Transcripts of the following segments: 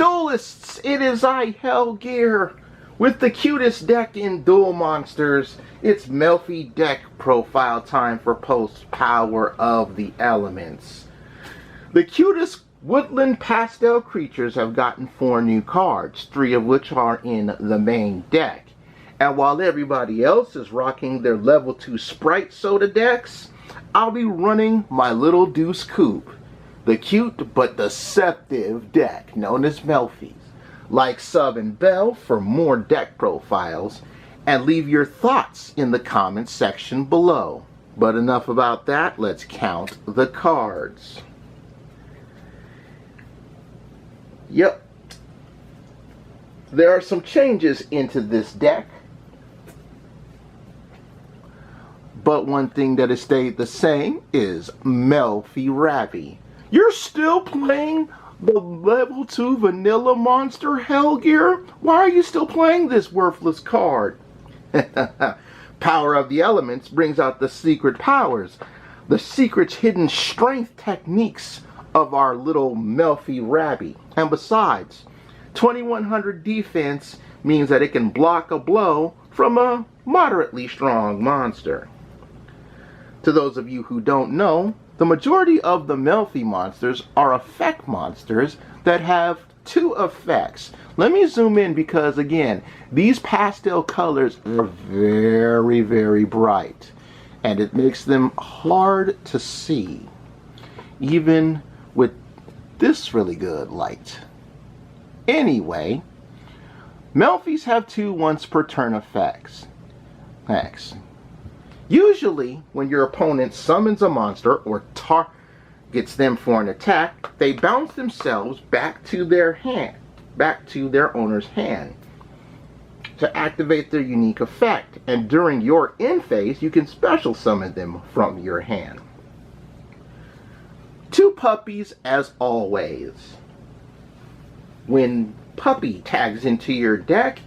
Duelists, it is I, Hellgear, with the cutest deck in Duel Monsters. It's Melfi deck profile time for post Power of the Elements. The cutest woodland pastel creatures have gotten 4 new cards, 3 of which are in the main deck. And while everybody else is rocking their level 2 Sprite Soda decks, I'll be running my little Deuce Coupe, the cute but deceptive deck known as Melfi. Like, sub, and bell for more deck profiles, and leave your thoughts in the comments section below. But enough about that, let's count the cards. Yep, there are some changes into this deck, but one thing that has stayed the same is Melfi Ravi. You're still playing the level 2 vanilla monster, Hellgear? Why are you still playing this worthless card? Power of the Elements brings out the secret powers, the secret hidden strength techniques of our little Melfi Ravi. And besides, 2100 defense means that it can block a blow from a moderately strong monster. To those of you who don't know, the majority of the Melfi monsters are effect monsters that have 2 effects. Let me zoom in because, again, these pastel colors are very, very bright, and it makes them hard to see, even with this really good light. Anyway, Melfis have 2 once per turn effects. Usually, when your opponent summons a monster or targets them for an attack, they bounce themselves back to their owner's hand to activate their unique effect. And during your end phase, you can special summon them from your hand. 2 puppies as always. When Puppy tags into your deck,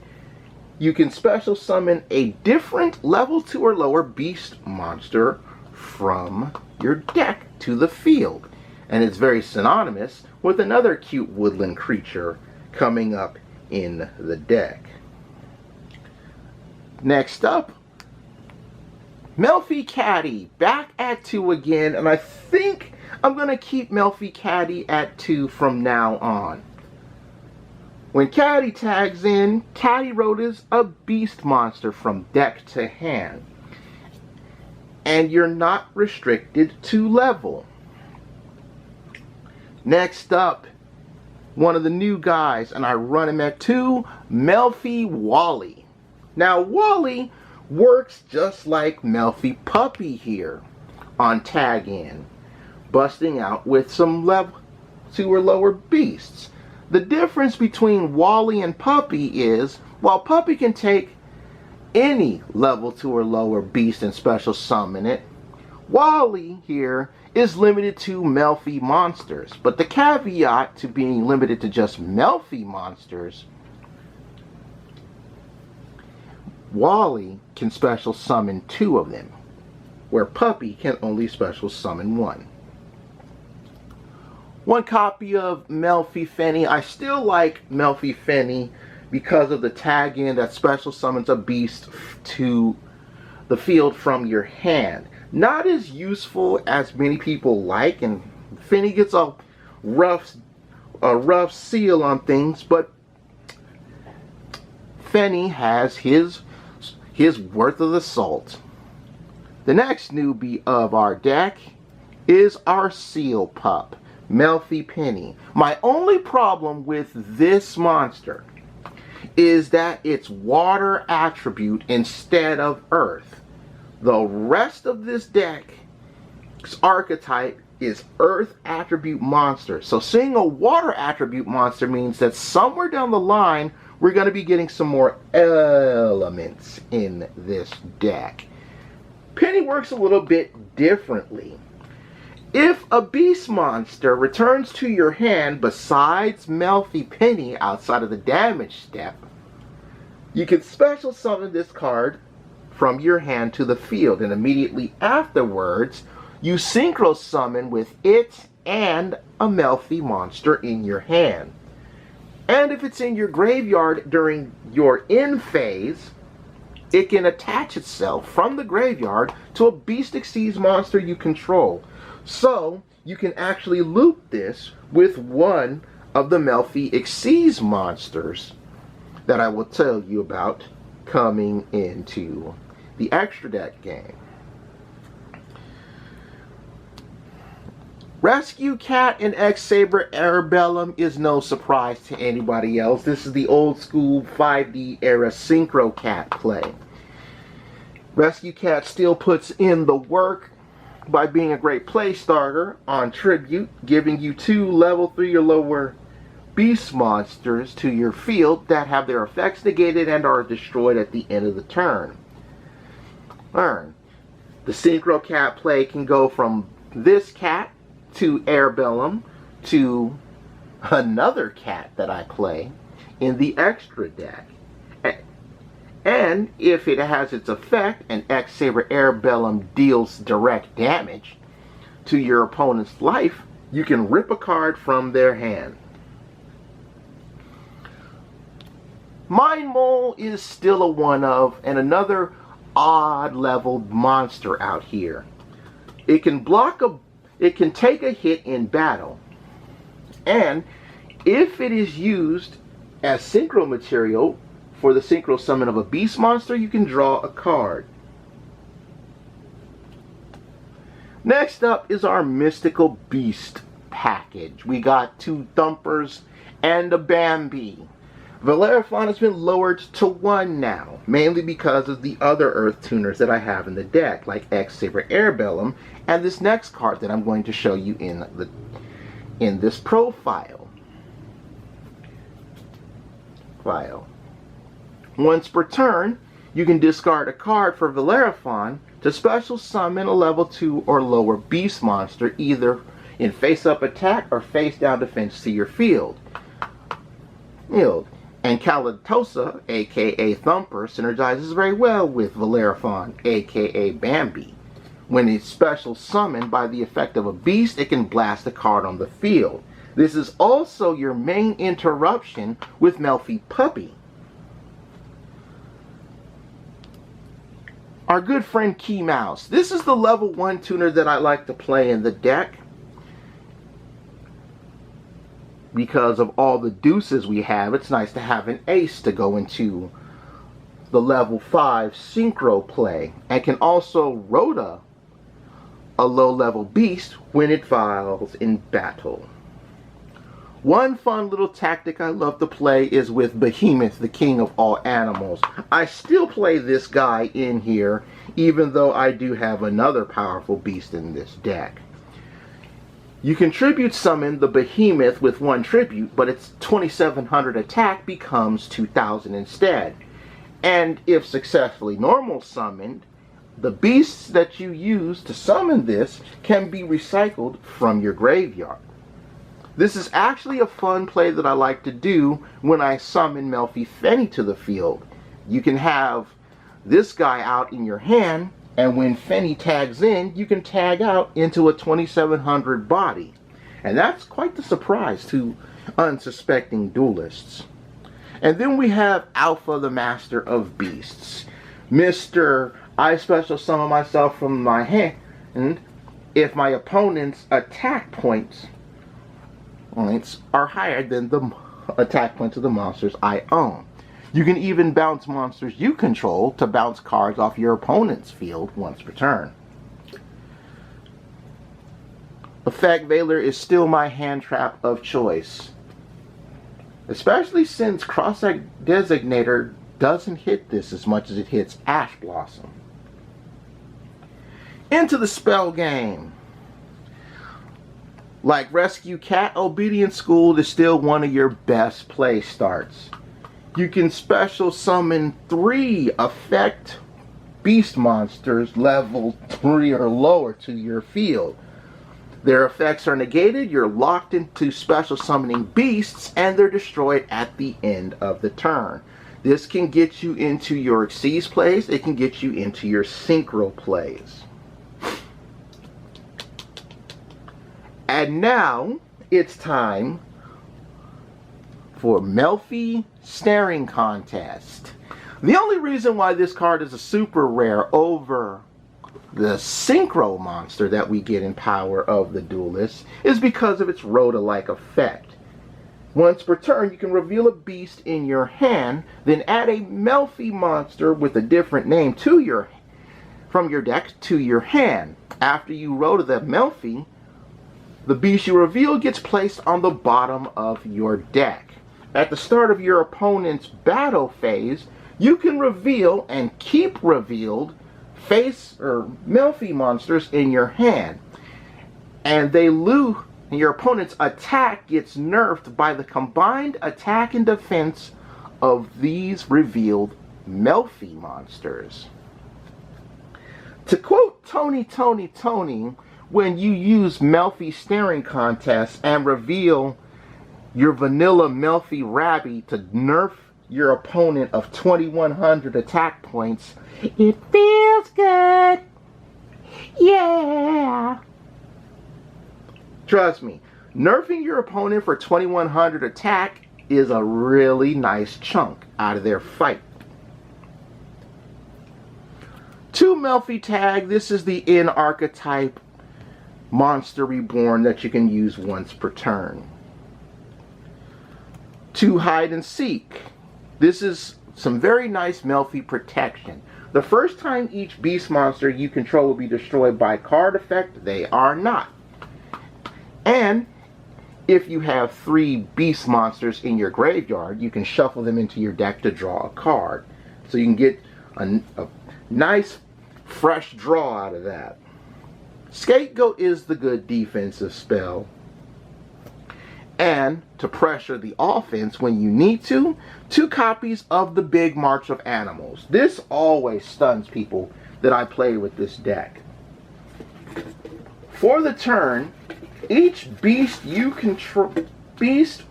you can special summon a different level 2 or lower beast monster from your deck to the field. And it's very synonymous with another cute woodland creature coming up in the deck. Next up, Melfi Caddy, back at 2 again, and I think I'm going to keep Melfi Caddy at 2 from now on. When Caddy tags in, Caddy Road is a beast monster from deck to hand. And you're not restricted to level. Next up, one of the new guys, and I run him at 2, Melfi Wally. Now, Wally works just like Melfi Puppy here on tag in, busting out with some level 2 or lower beasts. The difference between Wally and Puppy is, while Puppy can take any level 2 or lower beast and special summon it, Wally here is limited to Melfi monsters. But the caveat to being limited to just Melfi monsters, Wally can special summon 2 of them, where Puppy can only special summon 1. 1 copy of Melfi Fenny. I still like Melfi Fenny because of the tag in that special summons a beast to the field from your hand. Not as useful as many people like, and Fenny gets a rough seal on things, but Fenny has his worth of the salt. The next newbie of our deck is our Seal Pup, Melfi Penny. My only problem with this monster is that it's water attribute instead of earth. The rest of this deck's archetype is earth attribute monster. So seeing a water attribute monster means that somewhere down the line we're going to be getting some more elements in this deck. Penny works a little bit differently. If a beast monster returns to your hand besides Melfi Penny outside of the damage step, you can special summon this card from your hand to the field, and immediately afterwards you synchro summon with it and a Melfi monster in your hand. And if it's in your graveyard during your end phase, it can attach itself from the graveyard to a Beast Exceeds monster you control. So you can actually loop this with one of the Melfi Exceeds monsters that I will tell you about coming into the extra deck game. Rescue Cat and X-Saber Arabellum is no surprise to anybody else. This is the old school 5D era Synchro Cat play. Rescue Cat still puts in the work by being a great play starter on Tribute, giving you 2 level 3 or lower beast monsters to your field that have their effects negated and are destroyed at the end of the turn. Learn. The Synchro Cat play can go from this cat to Arabellum to another cat that I play in the extra deck. And if it has its effect and X-Saber Arabellum deals direct damage to your opponent's life, you can rip a card from their hand. Mind Mole is still a one of and another odd leveled monster out here. It can take a hit in battle, and if it is used as synchro material for the synchro summon of a beast monster, you can draw a card. Next up is our mystical beast package. We got 2 Thumpers and a Bambi. Valeraphon has been lowered to 1 now, mainly because of the other Earth Tuners that I have in the deck, like X-Saber Arabellum, and this next card that I'm going to show you in this profile. Once per turn, you can discard a card for Valeraphon to special summon a level 2 or lower beast monster, either in face-up attack or face-down defense to your field. And Calitosa, aka Thumper, synergizes very well with Valeraphon, aka Bambi. When it's special summoned by the effect of a beast, it can blast a card on the field. This is also your main interruption with Melfi Puppy. Our good friend Key Mouse. This is the level 1 tuner that I like to play in the deck, because of all the deuces we have. It's nice to have an ace to go into the level 5 synchro play, and can also rota a low level beast when it files in battle. One fun little tactic I love to play is with Behemoth, the king of all animals. I still play this guy in here, even though I do have another powerful beast in this deck. You can tribute summon the Behemoth with 1 tribute, but its 2700 attack becomes 2000 instead. And if successfully normal summoned, the beasts that you use to summon this can be recycled from your graveyard. This is actually a fun play that I like to do when I summon Melfi Fenny to the field. You can have this guy out in your hand, and when Fenny tags in, you can tag out into a 2700 body. And that's quite the surprise to unsuspecting duelists. And then we have Alpha, the Master of Beasts. Mr. I special summon myself from my hand if my opponent's attack points are higher than the attack points of the monsters I own. You can even bounce monsters you control to bounce cards off your opponent's field once per turn. Effect Veiler is still my hand trap of choice, especially since Cross-Egg Designator doesn't hit this as much as it hits Ash Blossom. Into the spell game. Like Rescue Cat, Obedience School is still one of your best play starts. You can special summon 3 effect beast monsters level 3 or lower to your field. Their effects are negated, you're locked into special summoning beasts, and they're destroyed at the end of the turn. This can get you into your Exceeds plays, it can get you into your Synchro plays. And now it's time for Melfi Staring Contest. The only reason why this card is a super rare over the Synchro monster that we get in Power of the Duelist is because of its Rhoda-like effect. Once per turn, you can reveal a beast in your hand, then add a Melfi monster with a different name from your deck to your hand. After you Rhoda the Melfi, the beast you reveal gets placed on the bottom of your deck. At the start of your opponent's battle phase, you can reveal and keep revealed face or Melfi monsters in your hand, and they lose. Your opponent's attack gets nerfed by the combined attack and defense of these revealed Melfi monsters. To quote Tony, when you use Melfi Staring Contest and reveal your vanilla Melfi Rabby to nerf your opponent of 2,100 attack points, it feels good. Yeah. Trust me, nerfing your opponent for 2,100 attack is a really nice chunk out of their fight. 2 Melfi Tag. This is the N archetype monster reborn that you can use once per turn. 2 Hide and Seek. This is some very nice Melfi protection. The first time each beast monster you control will be destroyed by card effect, they are not. And if you have 3 beast monsters in your graveyard, you can shuffle them into your deck to draw a card. So you can get a nice fresh draw out of that. Scapegoat is the good defensive spell. And to pressure the offense when you need to, 2 copies of the Big March of Animals. This always stuns people that I play with this deck. For the turn, each beast you control, beast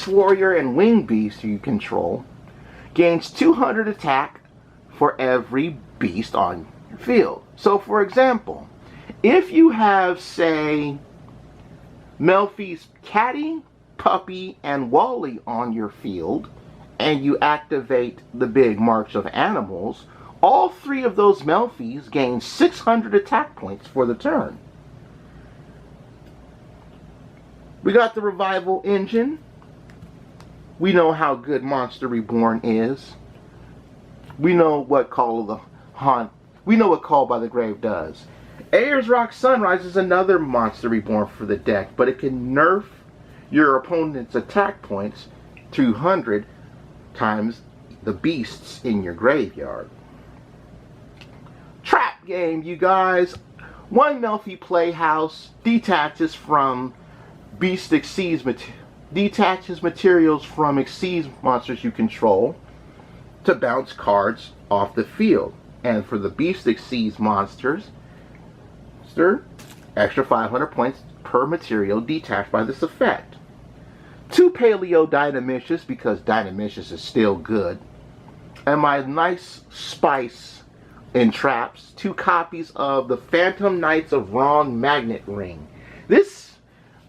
warrior, and winged beast you control gains 200 attack for every beast on your field. So for example, if you have, say, Melfi's Catty, Puppy, and Wally on your field, and you activate the Big March of Animals, all 3 of those Melfis gain 600 attack points for the turn. We got the Revival Engine. We know how good Monster Reborn is. We know what Call by the Grave does. Ayers Rock Sunrise is another Monster Reborn for the deck, but it can nerf your opponent's attack points 200 times the beasts in your graveyard. Trap game, you guys. 1 Melfi Playhouse detaches materials from Exceeds monsters you control to bounce cards off the field. And for the Beast Exceeds monsters, extra 500 points per material detached by this effect. 2 Paleo Dynamicious, because Dynamicious is still good. And my nice spice in traps, 2 copies of the Phantom Knights of Wrong Magnet Ring. This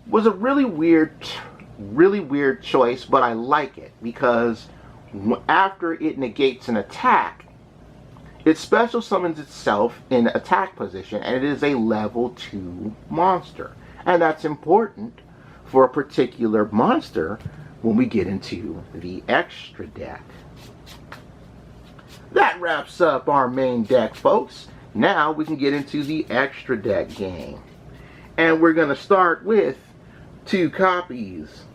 was a really weird choice, but I like it because after it negates an attack, it special summons itself in attack position, and it is a level 2 monster. And that's important for a particular monster when we get into the extra deck. That wraps up our main deck, folks. Now we can get into the extra deck game. And we're going to start with 2 copies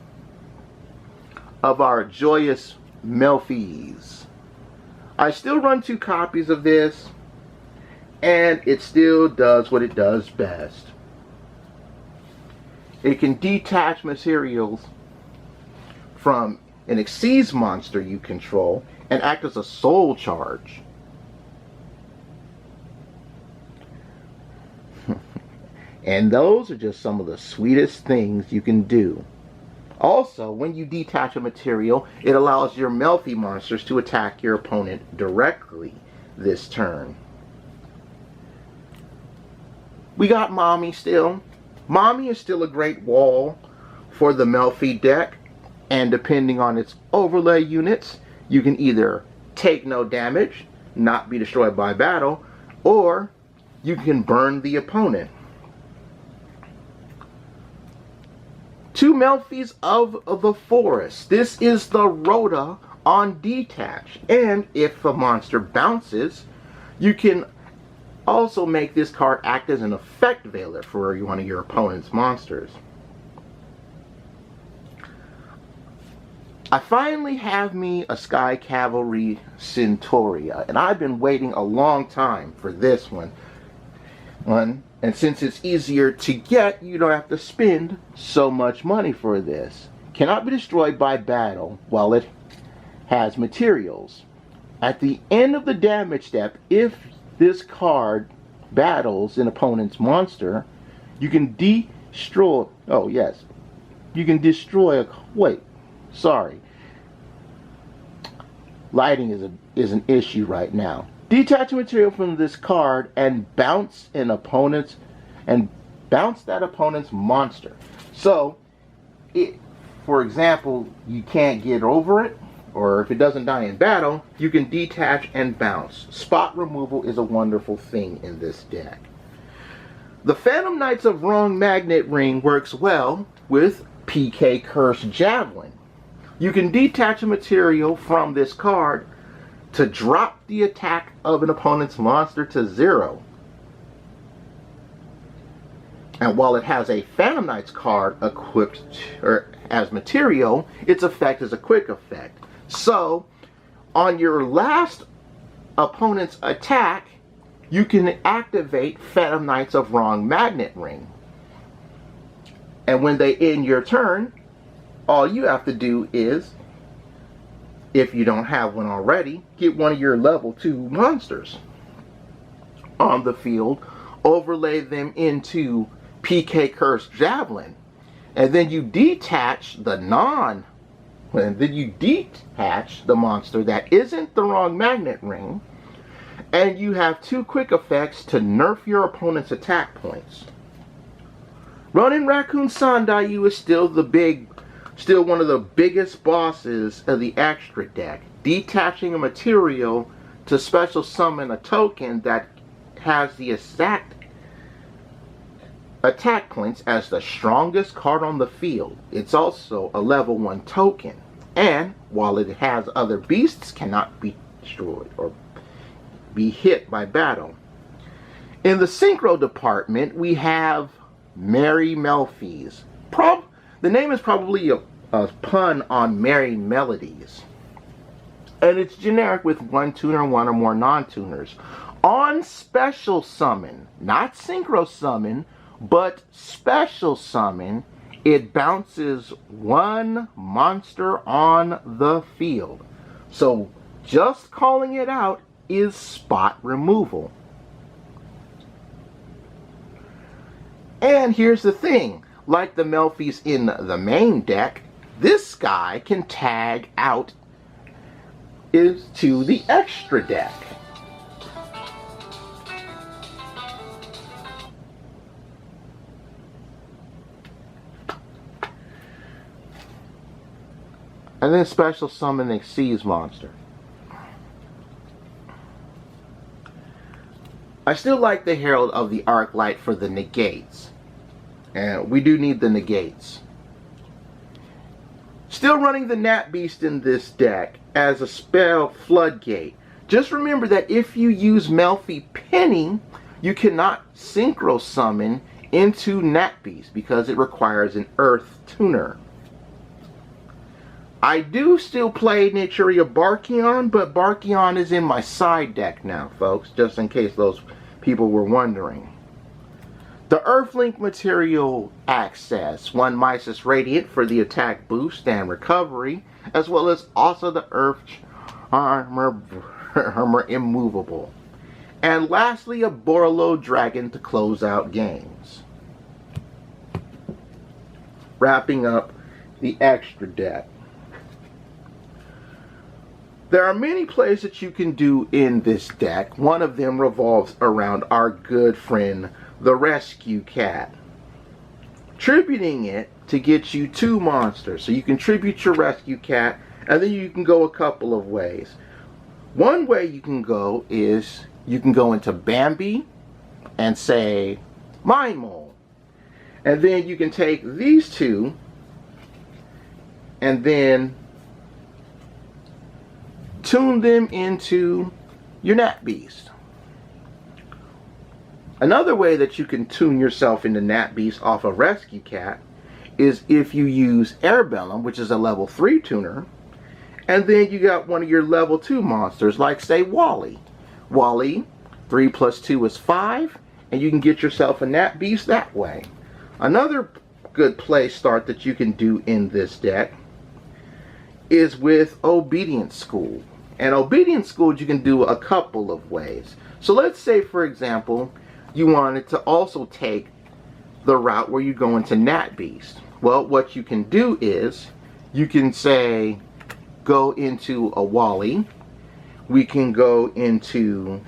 of our Joyous Melfis. I still run 2 copies of this, and it still does what it does best. It can detach materials from an Exceeds monster you control and act as a soul charge. And those are just some of the sweetest things you can do. Also, when you detach a material, it allows your Melfi monsters to attack your opponent directly this turn. We got Mommy still. Mommy is still a great wall for the Melfi deck. And depending on its overlay units, you can either take no damage, not be destroyed by battle, or you can burn the opponent. 2 Melffys of the Forest. This is the Rhoda on detach. And if a monster bounces, you can also make this card act as an effect veiler for one of your opponent's monsters. I finally have me a Sky Cavalry Centauria, and I've been waiting a long time for this one. And since it's easier to get, you don't have to spend so much money for this. Cannot be destroyed by battle while it has materials. At the end of the damage step, if this card battles an opponent's monster, you can destroy, oh yes, you can destroy a, wait, sorry. Lighting is an issue right now. Detach material from this card and bounce that opponent's monster. So, for example, you can't get over it, or if it doesn't die in battle, you can detach and bounce. Spot removal is a wonderful thing in this deck. The Phantom Knights of Wrong Magnet Ring works well with PK Cursed Javelin. You can detach a material from this card to drop the attack of an opponent's monster to 0. And while it has a Phantom Knights card equipped as material, its effect is a quick effect. So, on your last opponent's attack, you can activate Phantom Knights of Wrong Magnet Ring. And when they end your turn, all you have to do is, if you don't have one already, get one of your level 2 monsters on the field, overlay them into PK Cursed Javelin, and then you detach the monster that isn't the Wrong Magnet Ring, and you have 2 quick effects to nerf your opponent's attack points. Ronin Raccoon Sandayu is still one of the biggest bosses of the extra deck. Detaching a material to special summon a token that has the exact attack points as the strongest card on the field. It's also a level 1 token, and while it has other beasts, cannot be destroyed or be hit by battle. In the synchro department, we have Merry Melffys. The name is probably a pun on Merry Melodies, and it's generic with 1 tuner and 1 or more non-tuners. On special summon, not synchro summon, but special summon, it bounces 1 monster on the field. So just calling it out is spot removal. And here's the thing, like the Melffys in the main deck, this guy can tag out to the extra deck. And then special summon a Seas monster. I still like the Herald of the Arclight for the negates. And we do need the negates. Still running the Nat Beast in this deck as a spell Floodgate. Just remember that if you use Melfi Penny, you cannot synchro summon into Nat Beast because it requires an Earth tuner. I do still play Naturia Barkion, but Barkion is in my side deck now, folks, just in case those people were wondering. The Earthlink material access, 1 Mysis Radiant for the attack boost and recovery, as well as also the Earth Armor Immovable. And lastly, a Borolo Dragon to close out games. Wrapping up the extra deck. There are many plays that you can do in this deck. One of them revolves around our good friend, the Rescue Cat. Tributing it to get you 2 monsters. So you contribute your rescue cat, and then you can go a couple of ways. One way you can go is you can go into Bambi and say Mind Mole. And then you can take these 2 and then tune them into your Nat Beast. Another way that you can tune yourself into Nat Beast off a rescue cat is if you use Airbellum, which is a level 3 tuner, and then you got one of your level 2 monsters, like say Wally. Wally, 3 plus 2 is 5, and you can get yourself a Nat Beast that way. Another good play start that you can do in this deck is with Obedience School. And Obedience School you can do a couple of ways. So let's say, for example, you wanted to also take the route where you go into Nat Beast. Well, what you can do is you can say go into a Wally. We can go into,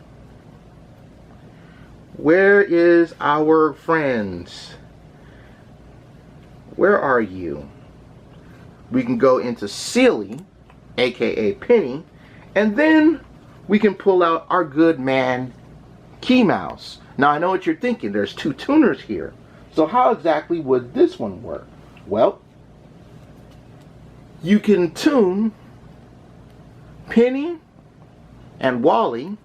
where is our friends? Where are you? We can go into Silly, aka Penny, and then we can pull out our good man Key Mouse. Now I know what you're thinking, there's 2 tuners here. So how exactly would this one work? Well, you can tune Penny and Wally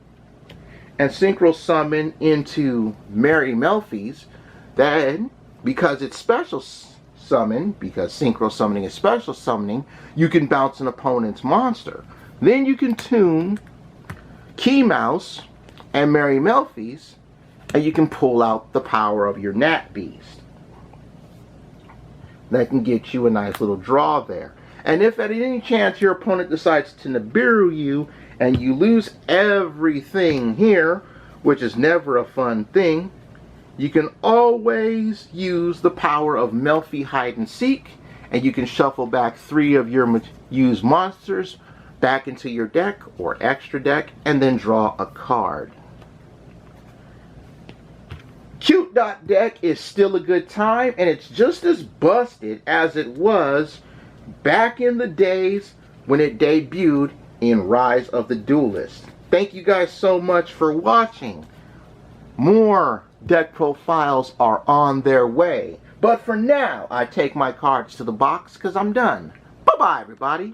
and synchro summon into Mary Melfi's. Then, because it's special summon, because synchro summoning is special summoning, you can bounce an opponent's monster. Then you can tune Key Mouse and Mary Melfi's, and you can pull out the power of your Nat Beast. That can get you a nice little draw there. And if at any chance your opponent decides to Nibiru you and you lose everything here, which is never a fun thing, you can always use the power of Melfi Hide and Seek, and you can shuffle back 3 of your used monsters back into your deck or extra deck and then draw a card. Cute Dot deck is still a good time, and it's just as busted as it was back in the days when it debuted in Rise of the Duelist. Thank you guys so much for watching. More deck profiles are on their way. But for now, I take my cards to the box because I'm done. Bye-bye, everybody.